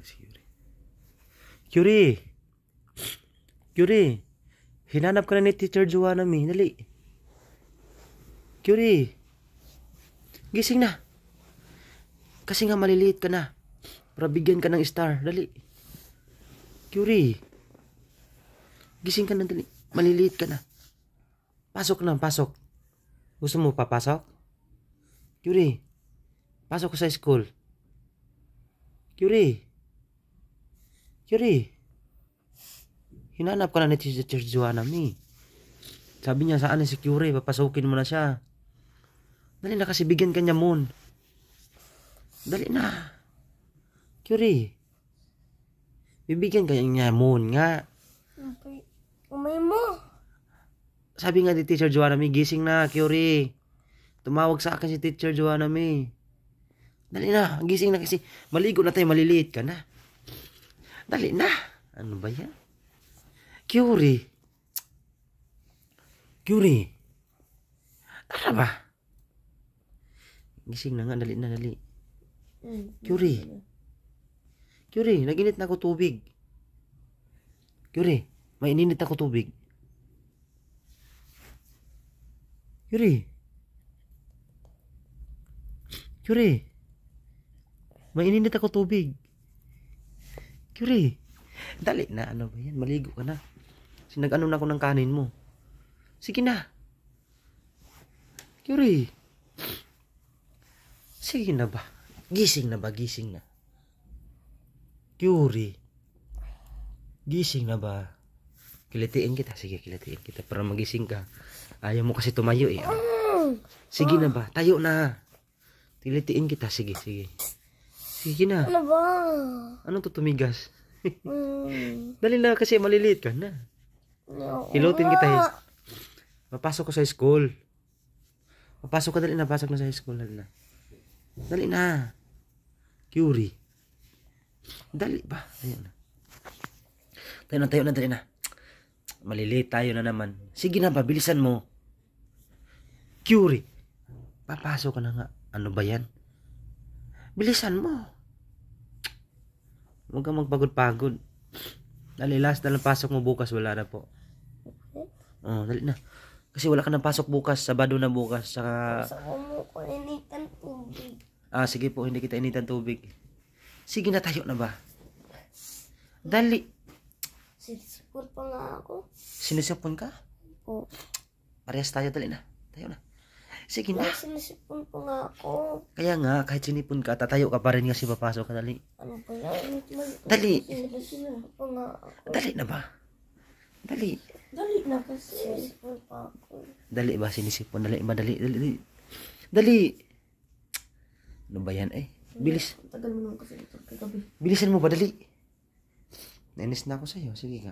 si Yuri. Yuri! Yuri! Hinanap ka na ni Teacher Joanna Mi. Dali. Yuri! Gising na. Kasi nga maliliit ka na. Para bigyan ka ng star. Dali. Yuri! Gising ka na, dali. Maliliit ka na. Pasok na, pasok. Gusto mo papasok? Yuri! Pasok ko sa school. Yuri! Yuri! Hinanap ka na ni Teacher Joanna Mi. Sabi niya, saan si Yuri? Papasukin mo na siya. Dali na kasi bigyan ka niya moon. Dali na. Yuri. Bibigyan ka niya moon nga. Umay mo. Sabi nga ni Teacher Joanna Mi, gising na, Yuri. Tumawag sa akin si Teacher Joanna Mi. Dali na, gising na kasi. Maligo na tayo, maliliit ka na. Dali na. Ano ba yan? Yuri. Yuri. Tara ba? Gising na nga, dali na, dali. Yuri. Yuri, naginit na ako tubig. Yuri, may ininit ako tubig. Yuri. Yuri. May ininit ako tubig. Yuri. Dali na, ano ba yan? Maligo ka na. Sinag-ano na ako ng kanin mo. Sige na. Yuri. Sige na ba? Gising na ba? Gising na. Yuri. Gising na ba? Kilitiin kita. Sige, kilitiin kita para magising ka. Ayaw mo kasi tumayo eh. Sige na ba? Tayo na. Kilitiin kita. Sige, sige. Sige na. Ano ba? Anong tutumigas? Dali na kasi maliliit ka na. Hilutin kita eh. Papasok ko sa school. Papasok ka, dali na. Pasok na sa school. Dali na. Dali na. Yuri. Dali ba? Ayun na. Tayo na, dali na. Maliliit tayo na naman. Sige na ba? Bilisan mo. Yuri. Papasok ka na nga. Ano ba yan? Bilisan mo. Huwag kang magpagod-pagod. Dali, last na lang pasok mo bukas. Wala na po. Oh, dali na. Kasi wala ka nang pasok bukas. Sabado na bukas. Saka... Gusto mo ko initan tubig. Ah, sige po. Hindi kita initan tubig. Sige na, tayo na ba? Dali. Sinisipon pa nga ako. Sinisipon ka? Oo. Parehas tayo. Dali na. Tayo na. Sige na. Sinisipon pa nga ako. Kaya nga, kahit sinipon ka, tatayo ka pa rin kasi papasok ka. Dali. Ano ba yan? Dali. Sinisipon pa nga ako. Dali na ba? Dali. Dali na kasi. Sinisipon pa ako. Dali ba? Sinisipon. Dali ba? Dali. Dali. Dali. Ano ba yan eh? Bilis. Tagal mo naman kasi ito kagabi. Bilisan mo ba? Dali. Nainis na ako sa'yo. Sige ka.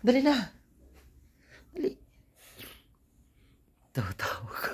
Dali na. Dali. Tawa-tawa ka.